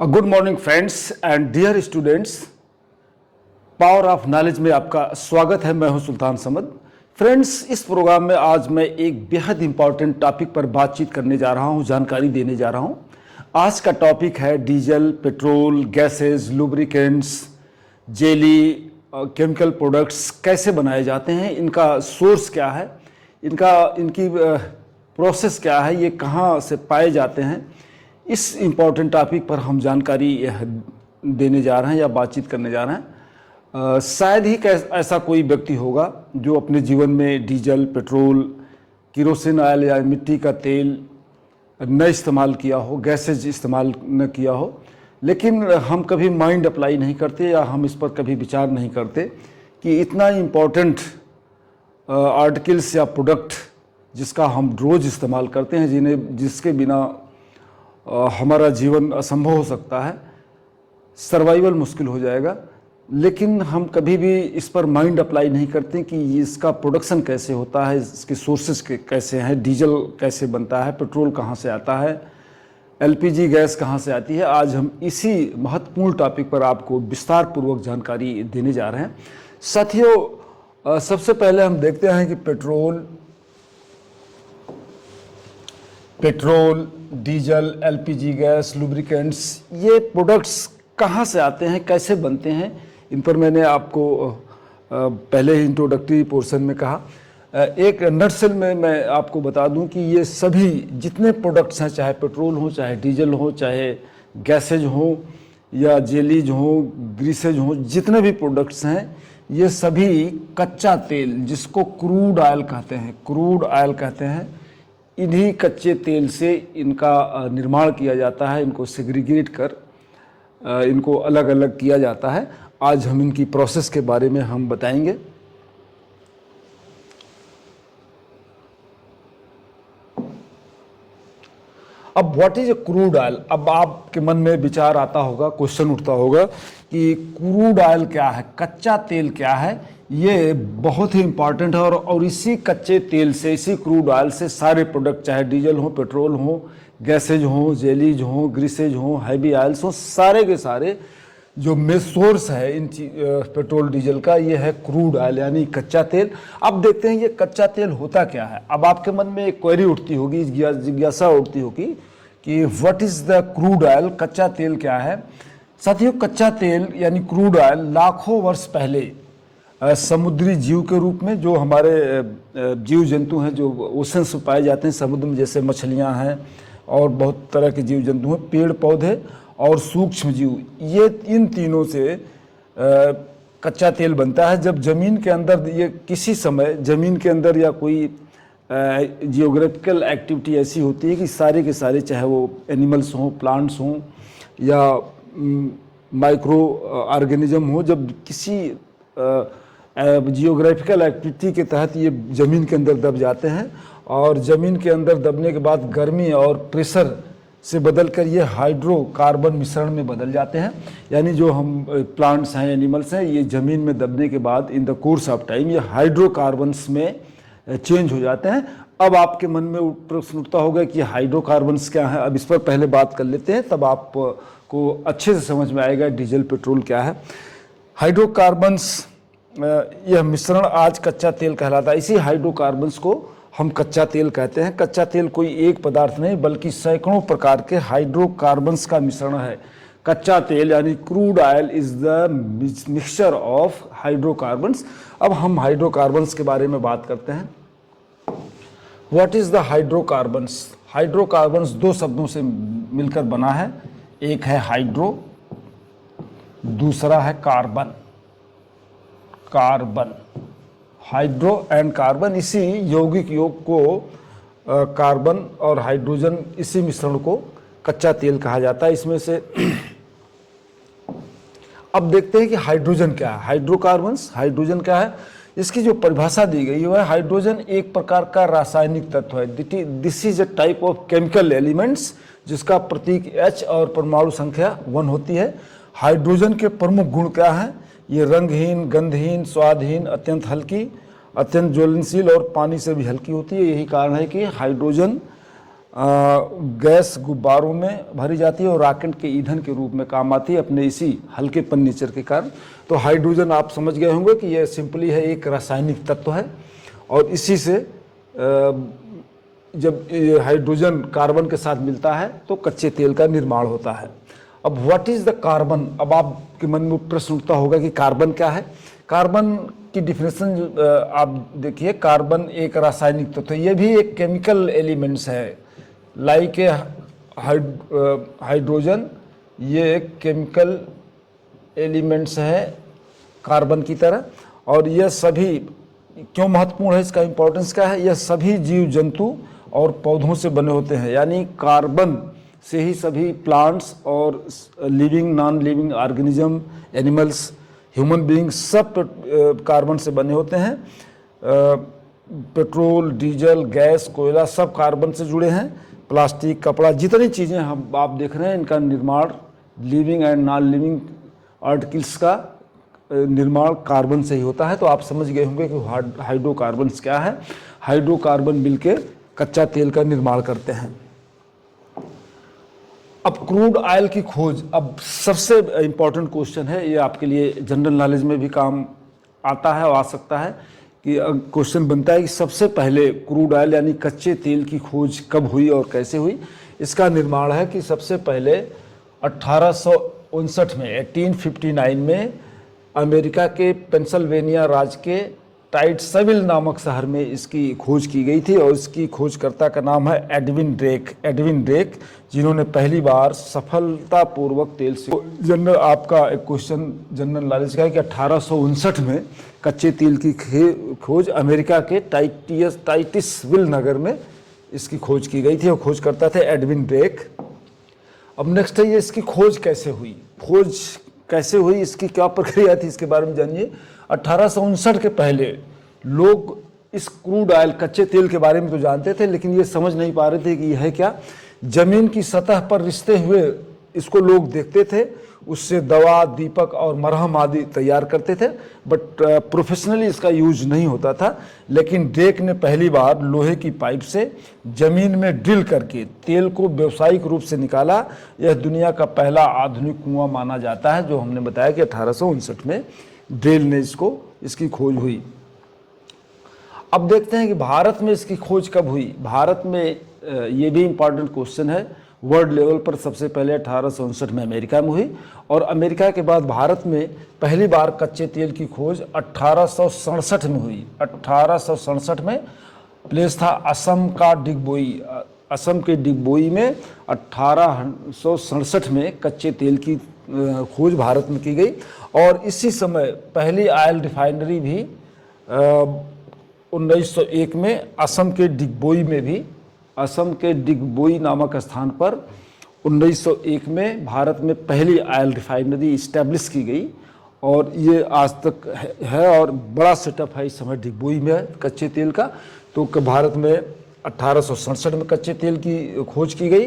Good morning friends and dear students, power of knowledge में आपका स्वागत है। मैं हूं सुल्तान समद। फ्रेंड्स, इस प्रोग्राम में आज मैं एक बेहद इंपॉर्टेंट टॉपिक पर बातचीत करने जा रहा हूं, जानकारी देने जा रहा हूं। आज का टॉपिक है diesel, petrol, gases, lubricants, jelly, chemical products कैसे बनाए जाते हैं, इनका सोर्स क्या है, इनकी प्रोसेस क्या है, ये कहाँ से पाए जाते हैं। इस इम्पॉर्टेंट टॉपिक पर हम जानकारी देने जा रहे हैं या बातचीत करने जा रहे हैं। शायद ही ऐसा कोई व्यक्ति होगा जो अपने जीवन में डीजल, पेट्रोल, किरोसिन ऑयल या मिट्टी का तेल न इस्तेमाल किया हो, गैसेज इस्तेमाल न किया हो। लेकिन हम कभी माइंड अप्लाई नहीं करते या हम इस पर कभी विचार नहीं करते कि इतना इम्पॉर्टेंट आर्टिकल्स या प्रोडक्ट जिसका हम रोज़ इस्तेमाल करते हैं, जिसके बिना हमारा जीवन असंभव हो सकता है, सर्वाइवल मुश्किल हो जाएगा, लेकिन हम कभी भी इस पर माइंड अप्लाई नहीं करते कि इसका प्रोडक्शन कैसे होता है, इसके सोर्सेज कैसे हैं, डीजल कैसे बनता है, पेट्रोल कहाँ से आता है, एलपीजी गैस कहाँ से आती है। आज हम इसी महत्वपूर्ण टॉपिक पर आपको विस्तार पूर्वक जानकारी देने जा रहे हैं। साथियों, सबसे पहले हम देखते हैं कि petrol, diesel, LPG gas, lubricants, ये प्रोडक्ट्स कहाँ से आते हैं, कैसे बनते हैं। इन पर मैंने आपको पहले ही इंट्रोडक्टरी पोर्शन में कहा। एक नटसेल में मैं आपको बता दूं कि ये सभी जितने प्रोडक्ट्स हैं, चाहे पेट्रोल हो, चाहे डीजल हो, चाहे गैसेज हो या जेलीज हो, ग्रीसेज हो, जितने भी प्रोडक्ट्स हैं, ये सभी कच्चा तेल, जिसको क्रूड ऑयल कहते हैं, इन्हीं कच्चे तेल से इनका निर्माण किया जाता है। इनको सेग्रीगेट कर इनको अलग अलग किया जाता है। आज हम इनकी प्रोसेस के बारे में हम बताएंगे। अब what is A crude oil. अब आपके मन में विचार आता होगा, क्वेश्चन उठता होगा कि क्रूड ऑयल क्या है, कच्चा तेल क्या है। ये बहुत ही इंपॉर्टेंट है और इसी कच्चे तेल से, इसी क्रूड ऑयल से सारे प्रोडक्ट, चाहे डीजल हो, पेट्रोल हो, गैसेज हो, जेलीज हो, ग्रीसेज हो, हैवी ऑयल्स हो, सारे के सारे जो मेन सोर्स है इन पेट्रोल डीजल का, ये है क्रूड ऑयल यानी कच्चा तेल। अब देखते हैं ये कच्चा तेल होता क्या है। अब आपके मन में एक क्वेरी उठती होगी, जिज्ञासा उठती होगी कि what is the crude oil, कच्चा तेल क्या है। साथियों, कच्चा तेल यानी क्रूड ऑयल लाखों वर्ष पहले समुद्री जीव के रूप में, जो हमारे जीव जंतु हैं जो ओशंस में पाए जाते हैं समुद्र में, जैसे मछलियां हैं और बहुत तरह के जीव जंतु हैं, पेड़ पौधे और सूक्ष्म जीव, ये इन तीनों से कच्चा तेल बनता है। जब ज़मीन के अंदर, ये किसी समय ज़मीन के अंदर या कोई जियोग्राफिकल एक्टिविटी ऐसी होती है कि सारे के सारे, चाहे वो एनिमल्स हों, प्लांट्स हों या माइक्रो ऑर्गेनिज्म हो, जब किसी जियोग्राफिकल एक्टिविटी के तहत ये ज़मीन के अंदर दब जाते हैं और ज़मीन के अंदर दबने के बाद गर्मी और प्रेशर से बदलकर ये हाइड्रोकार्बन मिश्रण में बदल जाते हैं। यानी जो हम प्लांट्स हैं, एनिमल्स हैं, ये ज़मीन में दबने के बाद in the course of time ये हाइड्रोकार्बन्स में चेंज हो जाते हैं। अब आपके मन में प्रश्न उठता होगा कि हाइड्रोकार्बन्स क्या है। अब इस पर पहले बात कर लेते हैं, तब आपको अच्छे से समझ में आएगा डीजल, पेट्रोल क्या है। हाइड्रोकार्बन्स, यह मिश्रण आज कच्चा तेल कहलाता है। इसी हाइड्रोकार्बन्स को हम कच्चा तेल कहते हैं। कच्चा तेल कोई एक पदार्थ नहीं बल्कि सैकड़ों प्रकार के हाइड्रोकार्बन्स का मिश्रण है। कच्चा तेल यानी crude oil is the mixture of hydrocarbons. अब हम हाइड्रोकार्बन्स के बारे में बात करते हैं। What is the hydrocarbons. Hydrocarbons दो शब्दों से मिलकर बना है, एक है हाइड्रो, दूसरा है कार्बन। हाइड्रो एंड कार्बन, इसी यौगिक योग को कार्बन और हाइड्रोजन, इसी मिश्रण को कच्चा तेल कहा जाता है। इसमें से अब देखते हैं कि हाइड्रोजन क्या है। हाइड्रोजन क्या है, इसकी जो परिभाषा दी गई है, हाइड्रोजन एक प्रकार का रासायनिक तत्व है। This is a type of chemical elements जिसका प्रतीक H और परमाणु संख्या 1 होती है। हाइड्रोजन के प्रमुख गुण क्या हैं? ये रंगहीन, गंधहीन, स्वादहीन, अत्यंत हल्की, अत्यंत ज्वलनशील और पानी से भी हल्की होती है। यही कारण है कि हाइड्रोजन गैस गुब्बारों में भरी जाती है और रॉकेट के ईंधन के रूप में काम आती है अपने इसी हल्केपन नेचर के कारण। तो हाइड्रोजन आप समझ गए होंगे कि यह सिंपली है एक रासायनिक तत्व है और इसी से जब ये हाइड्रोजन कार्बन के साथ मिलता है तो कच्चे तेल का निर्माण होता है। अब व्हाट इज़ द कार्बन, अब आपके मन में प्रश्न उठता होगा कि कार्बन क्या है। कार्बन की डिफिनेशन आप देखिए, कार्बन एक रासायनिक तत्व तो ये भी एक केमिकल एलिमेंट्स है, लाइक ए हाइड्रोजन, ये एक केमिकल एलिमेंट्स है कार्बन की तरह। और यह सभी क्यों महत्वपूर्ण है, इसका इंपॉर्टेंस क्या है, यह सभी जीव जंतु और पौधों से बने होते हैं, यानी कार्बन से ही सभी प्लांट्स और living non living organism, animals, human beings सब कार्बन से बने होते हैं। पेट्रोल, डीजल, गैस, कोयला सब कार्बन से जुड़े हैं। प्लास्टिक, कपड़ा, जितनी चीज़ें हम आप देख रहे हैं इनका निर्माण living and non living articles का निर्माण कार्बन से ही होता है। तो आप समझ गए होंगे कि हाइड्रोकार्बन्स क्या है। हाइड्रोकार्बन मिलकर कच्चा तेल का निर्माण करते हैं। अब क्रूड ऑयल की खोज, अब सबसे इम्पॉर्टेंट क्वेश्चन है, ये आपके लिए जनरल नॉलेज में भी काम आता है और आ सकता है कि क्वेश्चन बनता है कि सबसे पहले क्रूड ऑयल यानी कच्चे तेल की खोज कब हुई और कैसे हुई। इसका निर्माण है कि सबसे पहले 1859 में 1859 में अमेरिका के पेंसिल्वेनिया राज्य के टाइटसविल नामक शहर में इसकी खोज की गई थी और इसकी खोजकर्ता का नाम है एडविन ड्रेक, जिन्होंने पहली बार सफलतापूर्वक तेल से जनरल आपका एक क्वेश्चन जनरल नॉलेज का है कि 1859 में कच्चे तेल की खोज अमेरिका के टाइटसविल नगर में इसकी खोज की गई थी और खोजकर्ता थे एडविन ड्रेक। अब नेक्स्ट है ये इसकी खोज कैसे हुई, इसकी क्या प्रक्रिया थी, इसके बारे में जानिए। 1859 के पहले लोग इस क्रूड ऑयल कच्चे तेल के बारे में तो जानते थे, लेकिन ये समझ नहीं पा रहे थे कि यह है क्या। जमीन की सतह पर रिसते हुए इसको लोग देखते थे, उससे दवा, दीपक और मरहम आदि तैयार करते थे, बट प्रोफेशनली इसका यूज नहीं होता था। लेकिन ड्रेक ने पहली बार लोहे की पाइप से जमीन में ड्रिल करके तेल को व्यावसायिक रूप से निकाला। यह दुनिया का पहला आधुनिक कुआं माना जाता है, जो हमने बताया कि 1859 में ड्रेल ने इसकी खोज हुई। अब देखते हैं कि भारत में इसकी खोज कब हुई। भारत में ये भी इम्पॉर्टेंट क्वेश्चन है। वर्ल्ड लेवल पर सबसे पहले 1859 में अमेरिका में हुई और अमेरिका के बाद भारत में पहली बार कच्चे तेल की खोज 1867 में हुई। 1867 में प्लेस था असम का डिगबोई। असम के डिगबोई में 1867 में कच्चे तेल की खोज भारत में की गई और इसी समय पहली ऑयल रिफाइनरी भी 1901 में असम के डिगबोई नामक स्थान पर 1901 में भारत में पहली ऑयल रिफाइनरी इस्टेब्लिश की गई और ये आज तक है और बड़ा सेटअप है इस समय डिगबोई में कच्चे तेल का। तो भारत में 1867 में कच्चे तेल की खोज की गई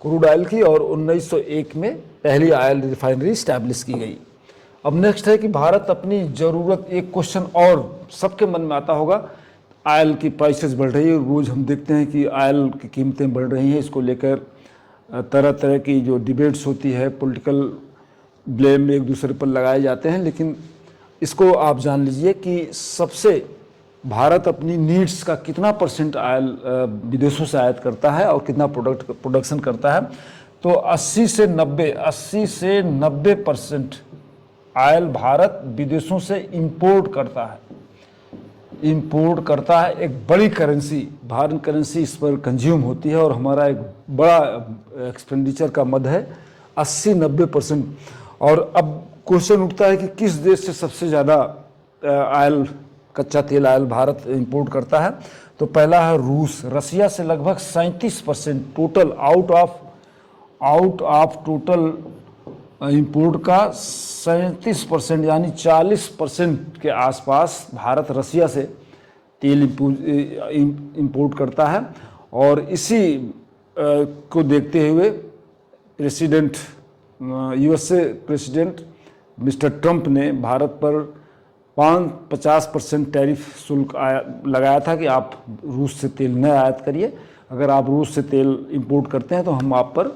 क्रूड ऑयल की और 1901 में पहली ऑयल रिफाइनरी इस्टेब्लिश की गई। अब नेक्स्ट है कि भारत अपनी ज़रूरत, एक क्वेश्चन और सबके मन में आता होगा, ऑयल की प्राइसेस बढ़ रही है, रोज़ हम देखते हैं कि ऑयल की कीमतें बढ़ रही हैं। इसको लेकर तरह तरह की जो डिबेट्स होती है, पॉलिटिकल ब्लेम एक दूसरे पर लगाए जाते हैं, लेकिन इसको आप जान लीजिए कि सबसे भारत अपनी नीड्स का कितना % ऑयल विदेशों से आयात करता है और कितना प्रोडक्शन करता है। तो 80 से 90% ऑयल भारत विदेशों से इंपोर्ट करता है। एक बड़ी करेंसी, फॉरेन करेंसी इस पर कंज्यूम होती है और हमारा एक बड़ा एक्सपेंडिचर का मद है 80-90%। और अब क्वेश्चन उठता है कि किस देश से सबसे ज़्यादा ऑयल, कच्चा तेल ऑयल भारत इंपोर्ट करता है। तो पहला है रूस। रसिया से लगभग 37% total out of total import का 37% यानी 40% के आसपास भारत रसिया से तेल इंपोर्ट करता है। और इसी को देखते हुए USA प्रेसिडेंट मिस्टर ट्रंप ने भारत पर 50% टैरिफ शुल्क लगाया था कि आप रूस से तेल न आयात करिए। अगर आप रूस से तेल इंपोर्ट करते हैं तो हम आप पर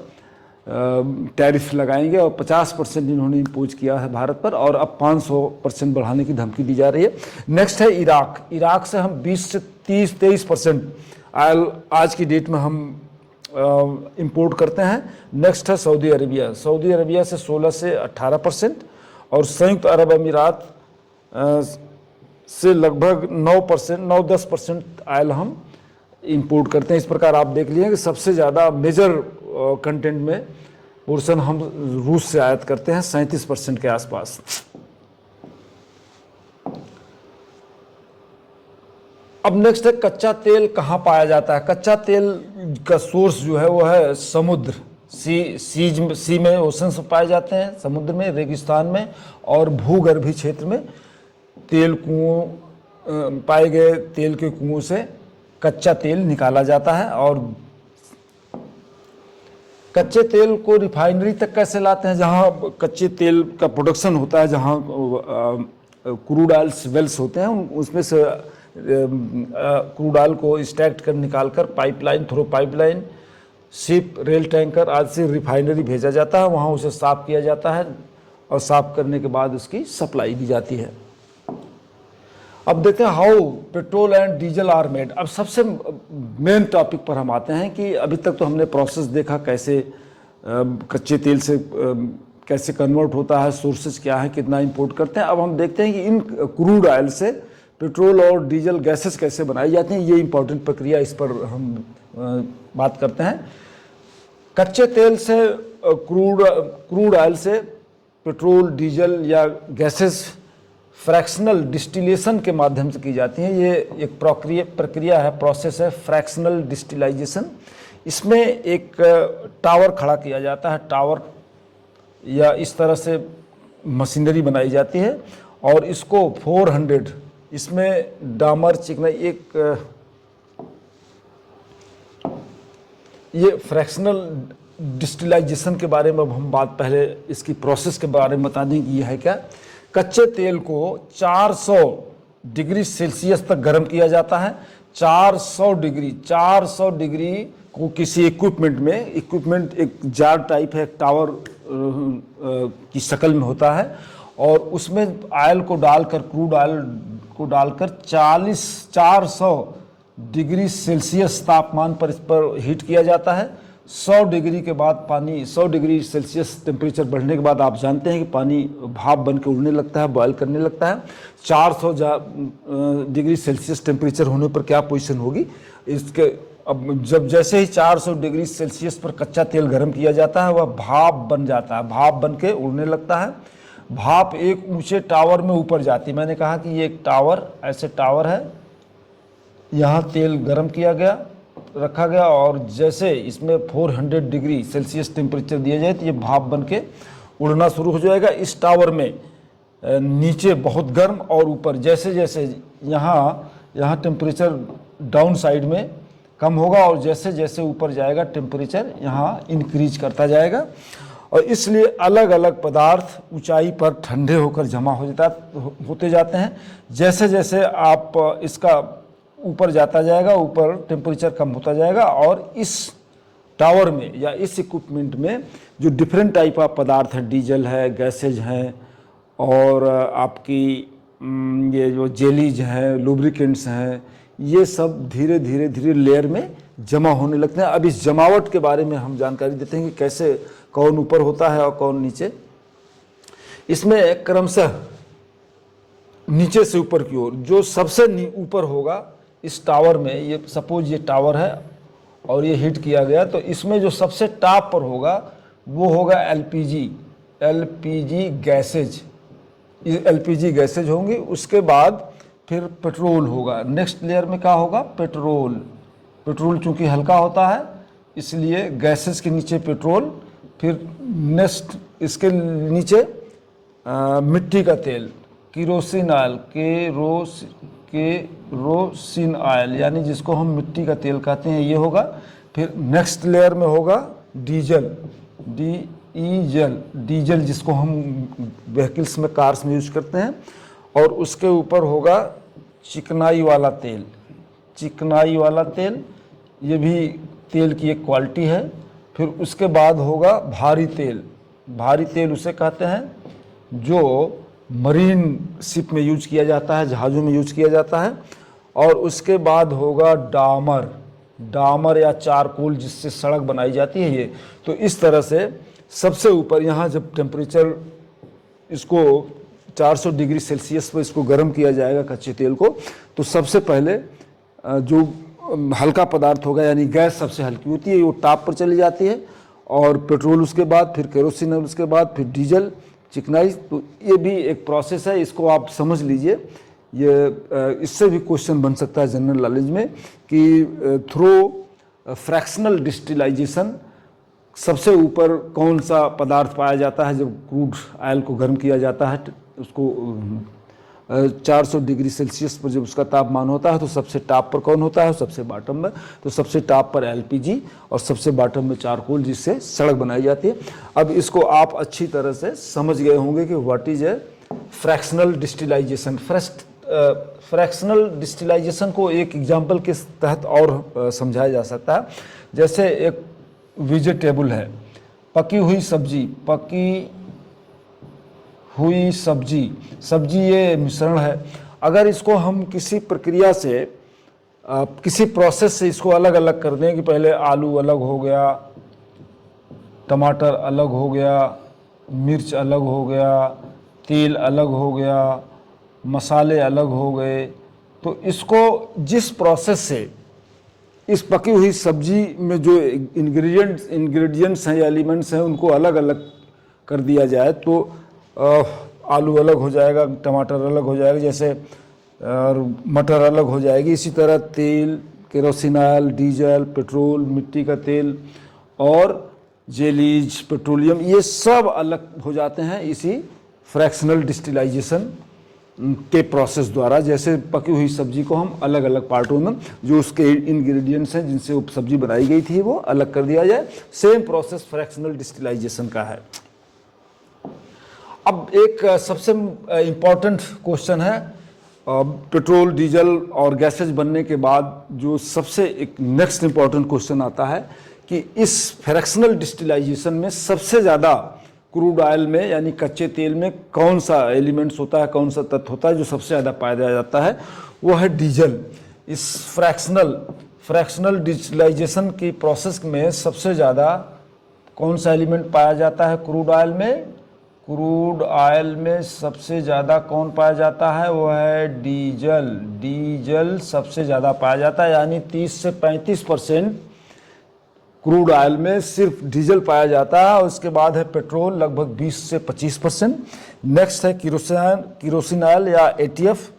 टैरिफ लगाएंगे, और 50% इन्होंने इम्पोज किया है भारत पर, और अब 500% बढ़ाने की धमकी दी जा रही है। नेक्स्ट है इराक। इराक से हम 20 से 23% ऑयल आज की डेट में हम इंपोर्ट करते हैं। नेक्स्ट है सऊदी अरेबिया। सऊदी अरेबिया से 16 से 18%, और संयुक्त अरब अमीरात से लगभग 9%, 9-10% ऑयल हम इंपोर्ट करते हैं। इस प्रकार आप देख लीजिए कि सबसे ज़्यादा मेजर कंटेंट में पोर्शन हम रूस से आयात करते हैं, 37% के आसपास। अब नेक्स्ट है कच्चा तेल कहाँ पाया जाता है। कच्चा तेल का सोर्स जो है वो है समुद्र, सी में, ओशन से पाए जाते हैं, समुद्र में, रेगिस्तान में और भूगर्भीय क्षेत्र में। तेल कुओं पाए गए तेल के कुओं से कच्चा तेल निकाला जाता है। और कच्चे तेल को रिफाइनरी तक कैसे लाते हैं, जहाँ कच्चे तेल का प्रोडक्शन होता है, जहाँ क्रूड ऑयल वेल्स होते हैं, उसमें से क्रूड ऑयल को एक्सट्रैक्ट कर निकाल कर pipeline, through pipeline, ship, rail tanker आदि से रिफाइनरी भेजा जाता है। वहाँ उसे साफ़ किया जाता है, और साफ़ करने के बाद उसकी सप्लाई दी जाती है। अब देखते हैं how petrol and diesel are made. अब सबसे मेन टॉपिक पर हम आते हैं कि अभी तक तो हमने प्रोसेस देखा, कैसे कच्चे तेल से कैसे कन्वर्ट होता है, सोर्सेज क्या है, कितना इंपोर्ट करते हैं। अब हम देखते हैं कि इन क्रूड ऑयल से पेट्रोल और डीजल गैसेस कैसे बनाई जाती हैं। ये इंपॉर्टेंट प्रक्रिया, इस पर हम बात करते हैं। कच्चे तेल से क्रूड ऑयल से पेट्रोल, डीजल या गैसेस फ्रैक्शनल डिस्टिलेशन के माध्यम से की जाती हैं। ये एक प्रक्रिया है, प्रोसेस है, फ्रैक्शनल डिस्टिलाइजेशन। इसमें एक टावर खड़ा किया जाता है, टावर या इस तरह से मशीनरी बनाई जाती है, और इसको 400, इसमें डामर, चिकनाई, ये फ्रैक्शनल डिस्टिलाइजेशन के बारे में हम बात पहले इसकी प्रोसेस के बारे में बता दें कि यह है क्या। कच्चे तेल को 400 डिग्री सेल्सियस तक गर्म किया जाता है। 400 डिग्री को किसी इक्विपमेंट एक जार टाइप है, टावर की शक्ल में होता है, और उसमें ऑयल को डालकर, क्रूड ऑयल को डालकर 400 डिग्री सेल्सियस तापमान पर इस पर हीट किया जाता है। 100 डिग्री के बाद पानी, 100 डिग्री सेल्सियस टेम्परेचर बढ़ने के बाद आप जानते हैं कि पानी भाप बन के उड़ने लगता है, बॉयल करने लगता है। 400 डिग्री सेल्सियस टेम्परेचर होने पर क्या पोजीशन होगी इसके। अब जब जैसे ही 400 डिग्री सेल्सियस पर कच्चा तेल गर्म किया जाता है, वह भाप बन जाता है, भाप बन के उड़ने लगता है। भाप एक ऊंचे टावर में ऊपर जाती है। मैंने कहा कि ये एक टावर, ऐसे टावर है, यहाँ तेल गर्म किया गया, रखा गया, और जैसे इसमें 400 डिग्री सेल्सियस टेम्परेचर दिया जाए तो ये भाप बन के उड़ना शुरू हो जाएगा। इस टावर में नीचे बहुत गर्म और ऊपर जैसे जैसे यहाँ टेम्परेचर डाउन साइड में कम होगा, और जैसे जैसे ऊपर जाएगा टेम्परेचर यहाँ इंक्रीज करता जाएगा। और इसलिए अलग अलग पदार्थ ऊंचाई पर ठंडे होकर जमा होते जाते हैं। जैसे जैसे आप इसका ऊपर जाता जाएगा, ऊपर टेम्परेचर कम होता जाएगा, और इस टावर में या इस इक्विपमेंट में जो डिफरेंट टाइप ऑफ पदार्थ हैं, डीजल है, गैसेज हैं, और आपकी ये जो जेलीज हैं, लुब्रिकेंट्स हैं, ये सब धीरे धीरे लेयर में जमा होने लगते हैं। अब इस जमावट के बारे में हम जानकारी देते हैं कि कैसे, कौन ऊपर होता है और कौन नीचे। इसमें क्रमशः नीचे से ऊपर की ओर जो सबसे एलपीजी होगा इस टावर में, ये सपोज ये टावर है और ये हीट किया गया, तो इसमें जो सबसे टॉप पर होगा वो होगा एलपीजी गैसेज। एलपीजी गैसेज होंगी। उसके बाद फिर पेट्रोल होगा। नेक्स्ट लेयर में क्या होगा, पेट्रोल चूँकि हल्का होता है इसलिए गैसेज के नीचे पेट्रोल, फिर नेक्स्ट इसके नीचे मिट्टी का तेल, केरोसिन ऑयल, केरोसिन ऑयल, यानी जिसको हम मिट्टी का तेल कहते हैं, ये होगा। फिर नेक्स्ट लेयर में होगा डीजल जिसको हम व्हीकल्स में, कार्स में यूज करते हैं। और उसके ऊपर होगा चिकनाई वाला तेल, ये भी तेल की एक क्वालिटी है। फिर उसके बाद होगा भारी तेल। भारी तेल उसे कहते हैं जो मरीन शिप में यूज किया जाता है, जहाज़ों में यूज किया जाता है। और उसके बाद होगा डामर, डामर या चारकोल जिससे सड़क बनाई जाती है ये। तो इस तरह से सबसे ऊपर यहाँ जब टेम्परेचर इसको 400 डिग्री सेल्सियस पर इसको गर्म किया जाएगा कच्चे तेल को, तो सबसे पहले जो हल्का पदार्थ होगा यानी गैस सबसे हल्की होती है वो टॉप पर चली जाती है, और पेट्रोल उसके बाद, फिर केरोसिन उसके बाद, फिर डीजल, चिकनाई। तो ये भी एक प्रोसेस है, इसको आप समझ लीजिए। ये इससे भी क्वेश्चन बन सकता है जनरल नॉलेज में कि थ्रू फ्रैक्शनल डिस्टिलाइजेशन सबसे ऊपर कौन सा पदार्थ पाया जाता है जब क्रूड ऑयल को गर्म किया जाता है, उसको 400 डिग्री सेल्सियस पर जब उसका तापमान होता है तो सबसे टॉप पर कौन होता है, सबसे बॉटम में। तो सबसे टॉप पर एलपीजी और सबसे बॉटम में चारकोल, जिससे सड़क बनाई जाती है। अब इसको आप अच्छी तरह से समझ गए होंगे कि what is a fractional distillation. Fractional distillation को एक एग्जाम्पल के तहत और समझाया जा सकता है। जैसे एक वेजिटेबल है, पकी हुई सब्जी, पकी हुई सब्जी, सब्जी ये मिश्रण है। अगर इसको हम किसी प्रक्रिया से, किसी प्रोसेस से इसको अलग अलग कर दें कि पहले आलू अलग हो गया, टमाटर अलग हो गया, मिर्च अलग हो गया, तेल अलग हो गया, मसाले अलग हो गए, तो इसको जिस प्रोसेस से इस पकी हुई सब्जी में जो इंग्रेडिएंट्स हैं या एलिमेंट्स हैं उनको अलग अलग कर दिया जाए तो आलू अलग हो जाएगा, टमाटर अलग हो जाएगा, जैसे और मटर अलग हो जाएगी। इसी तरह तेल, केरोसिन ऑयल, डीजल, पेट्रोल, मिट्टी का तेल और जेलीज, पेट्रोलियम, ये सब अलग हो जाते हैं इसी फ्रैक्शनल डिस्टिलाइजेशन के प्रोसेस द्वारा। जैसे पकी हुई सब्जी को हम अलग अलग पार्टों में जो उसके इंग्रेडिएंट्स हैं जिनसे वो सब्जी बनाई गई थी वो अलग कर दिया जाए, सेम प्रोसेस फ्रैक्शनल डिस्टिलाइजेशन का है। अब एक सबसे इम्पॉर्टेंट क्वेश्चन है, पेट्रोल, डीजल और गैसेज बनने के बाद जो सबसे एक नेक्स्ट इम्पॉर्टेंट क्वेश्चन आता है कि इस फ्रैक्शनल डिस्टिलाइजेशन में सबसे ज़्यादा क्रूड ऑयल में यानी कच्चे तेल में कौन सा एलिमेंट्स होता है, कौन सा तत्व होता है जो सबसे ज़्यादा पाया जाता है, वो है डीजल। इस फ्रैक्शनल डिस्टिलाइजेशन की प्रोसेस में सबसे ज़्यादा कौन सा एलिमेंट पाया जाता है क्रूड ऑयल में? क्रूड ऑयल में सबसे ज़्यादा कौन पाया जाता है? वो है डीजल। डीजल सबसे ज़्यादा पाया जाता है, यानी 30 से 35% क्रूड ऑयल में सिर्फ डीजल पाया जाता है। और उसके बाद है पेट्रोल, लगभग 20 से 25%। नेक्स्ट है किरोसिन ऑयल या एटीएफ।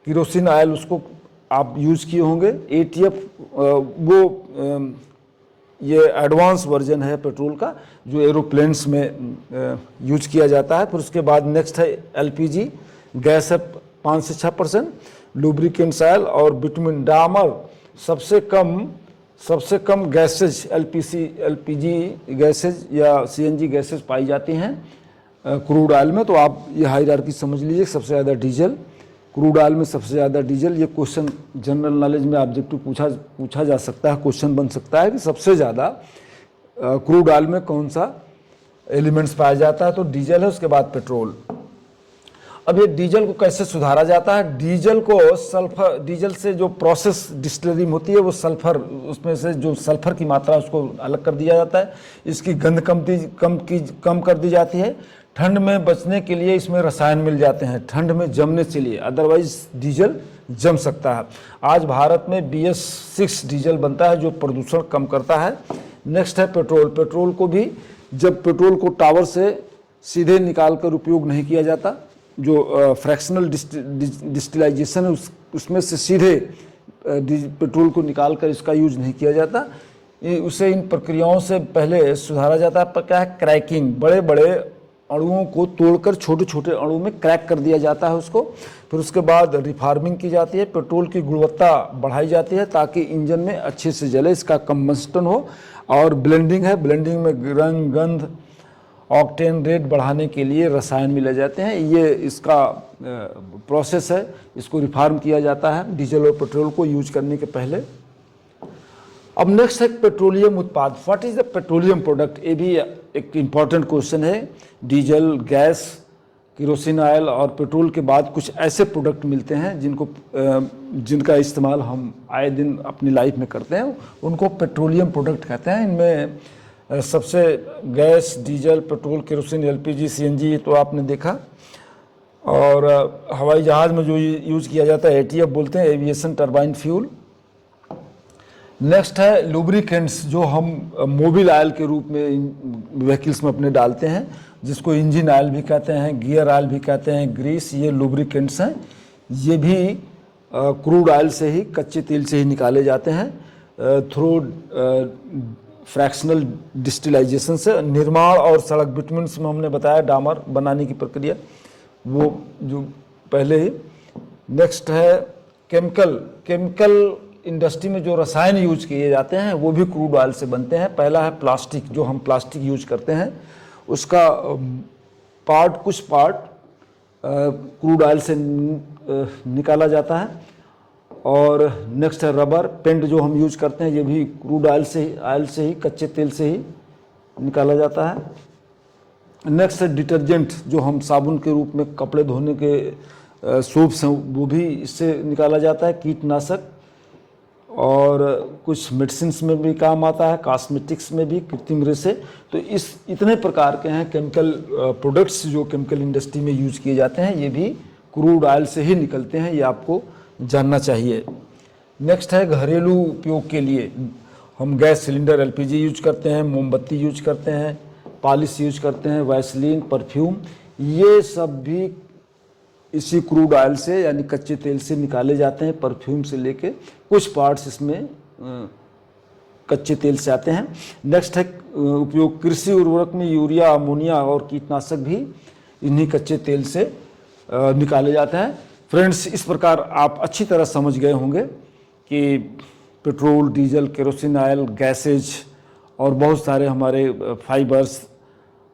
किरोसिन ऑयल उसको आप यूज़ किए होंगे। एटीएफ वो ये एडवांस वर्जन है पेट्रोल का जो एरोप्लेन्स में यूज किया जाता है। फिर उसके बाद नेक्स्ट है एलपीजी, गैस है 5 से 6%। लुब्रिकेंट्स ऑयल और बिटुमिन, डामर सबसे कम गैसेज एलपीजी गैसेज या सीएनजी गैसेज पाई जाती हैं क्रूड ऑयल में। तो आप ये हायरार्की समझ लीजिए, सबसे ज़्यादा डीजल, क्रूड ऑयल में सबसे ज़्यादा डीजल। ये क्वेश्चन जनरल नॉलेज में ऑब्जेक्टिव पूछा जा सकता है, क्वेश्चन बन सकता है कि सबसे ज़्यादा क्रूड ऑयल में कौन सा एलिमेंट्स पाया जाता है, तो डीजल है, उसके बाद पेट्रोल। अब ये डीजल को कैसे सुधारा जाता है? डीजल को सल्फर, डीजल से जो प्रोसेस डिस्टिलरिंग होती है वो सल्फर, उसमें से जो सल्फर की मात्रा उसको अलग कर दिया जाता है। इसकी गंध कम कर दी जाती है। ठंड में बचने के लिए इसमें रसायन मिल जाते हैं, ठंड में जमने के लिए, अदरवाइज डीजल जम सकता है। आज भारत में BS6 डीजल बनता है जो प्रदूषण कम करता है। नेक्स्ट है पेट्रोल। पेट्रोल को भी जब पेट्रोल को टावर से सीधे निकाल कर उपयोग नहीं किया जाता, जो फ्रैक्शनल डिस्टिलाइजेशन है उसमें से सीधे पेट्रोल को निकाल कर इसका यूज नहीं किया जाता, उसे इन प्रक्रियाओं से पहले सुधारा जाता है। पर क्या है? क्रैकिंग, बड़े बड़े अणुओं को तोड़कर छोटे छोटे अणुओं में क्रैक कर दिया जाता है उसको। फिर उसके बाद रिफार्मिंग की जाती है, पेट्रोल की गुणवत्ता बढ़ाई जाती है ताकि इंजन में अच्छे से जले, इसका कंबस्टन हो। और ब्लेंडिंग है, ब्लेंडिंग में रंग, गंध, ऑक्टेन रेट बढ़ाने के लिए रसायन मिले जाते हैं। ये इसका प्रोसेस है, इसको रिफार्म किया जाता है डीजल और पेट्रोल को यूज करने के पहले। अब नेक्स्ट है पेट्रोलियम उत्पाद। What is the petroleum product, ये भी एक इम्पॉर्टेंट क्वेश्चन है। डीजल, गैस, केरोसिन ऑयल और पेट्रोल के बाद कुछ ऐसे प्रोडक्ट मिलते हैं जिनका इस्तेमाल हम आए दिन अपनी लाइफ में करते हैं, उनको पेट्रोलियम प्रोडक्ट कहते हैं। इनमें सबसे gas, diesel, petrol, kerosene, LPG, CNG, ये तो आपने देखा। और हवाई जहाज़ में जो यूज़ किया जाता है एटीएफ बोलते हैं, एविएशन टरबाइन फ्यूल। नेक्स्ट है लुब्रिकेंट्स, जो हम मोबिल ऑयल के रूप में व्हीकल्स में अपने डालते हैं, जिसको इंजन ऑयल भी कहते हैं, गियर ऑयल भी कहते हैं, ग्रीस, ये लुब्रिकेंट्स हैं। ये भी क्रूड ऑयल से ही, कच्चे तेल से ही निकाले जाते हैं थ्रू फ्रैक्शनल डिस्टिलाइजेशन से। निर्माण और सड़क बिटुमेंस में हमने बताया डामर बनाने की प्रक्रिया, वो जो पहले ही। नेक्स्ट है केमिकल इंडस्ट्री में जो रसायन यूज किए जाते हैं वो भी क्रूड ऑयल से बनते हैं। पहला है प्लास्टिक, जो हम प्लास्टिक यूज करते हैं उसका कुछ पार्ट क्रूड ऑयल से निकाला जाता है। और नेक्स्ट है रबर, पेंट जो हम यूज करते हैं ये भी क्रूड ऑयल से ही कच्चे तेल से ही निकाला जाता है। नेक्स्ट है डिटर्जेंट, जो हम साबुन के रूप में कपड़े धोने के सोप्स हैं वो भी इससे निकाला जाता है। कीटनाशक और कुछ मेडिसिन्स में भी काम आता है, कॉस्मेटिक्स में भी, कृत्रिम रेशे। तो इस इतने प्रकार के हैं केमिकल प्रोडक्ट्स जो केमिकल इंडस्ट्री में यूज किए जाते हैं, ये भी क्रूड ऑयल से ही निकलते हैं, ये आपको जानना चाहिए। नेक्स्ट है घरेलू उपयोग के लिए हम गैस सिलेंडर, एलपीजी यूज करते हैं, मोमबत्ती यूज करते हैं, पॉलिश यूज करते हैं, वैसलीन, परफ्यूम, ये सब भी इसी क्रूड ऑयल से यानी कच्चे तेल से निकाले जाते हैं। परफ्यूम से लेके कुछ पार्ट्स इसमें कच्चे तेल से आते हैं। नेक्स्ट है उपयोग कृषि उर्वरक में यूरिया, अमोनिया और कीटनाशक भी इन्हीं कच्चे तेल से निकाले जाते हैं। फ्रेंड्स, इस प्रकार आप अच्छी तरह समझ गए होंगे कि petrol, diesel, kerosene oil, gases और बहुत सारे हमारे फाइबर्स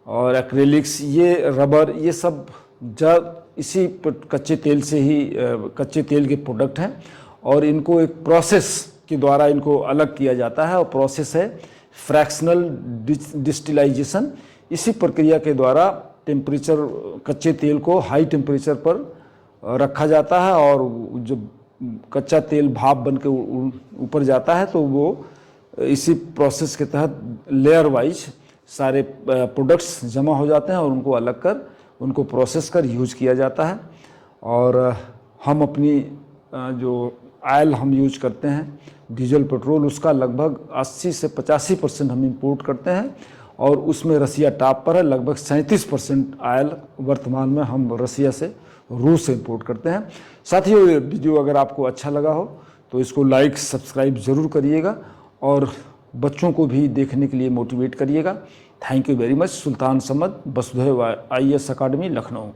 और एक्रेलिक्स, ये रबर, ये सब इसी कच्चे तेल से ही कच्चे तेल के प्रोडक्ट हैं। और इनको एक प्रोसेस के द्वारा इनको अलग किया जाता है, और प्रोसेस है फ्रैक्शनल डिस्टिलाइजेशन। इसी प्रक्रिया के द्वारा टेम्परेचर, कच्चे तेल को हाई टेम्परेचर पर रखा जाता है, और जब कच्चा तेल भाप बन के ऊपर जाता है तो वो इसी प्रोसेस के तहत लेयर वाइज सारे प्रोडक्ट्स जमा हो जाते हैं और उनको अलग कर, उनको प्रोसेस कर यूज किया जाता है। और हम अपनी जो ऑयल हम यूज करते हैं, डीजल, पेट्रोल, उसका लगभग 80 से 85% हम इंपोर्ट करते हैं, और उसमें रसिया टॉप पर है। लगभग 37% ऑयल वर्तमान में हम रसिया से, रूस से इंपोर्ट करते हैं। साथियों, ये वीडियो अगर आपको अच्छा लगा हो तो इसको लाइक, सब्सक्राइब ज़रूर करिएगा और बच्चों को भी देखने के लिए मोटिवेट करिएगा। Thank you very much. Sultan Samad, Vasudhaiva IAS academy, Lucknow.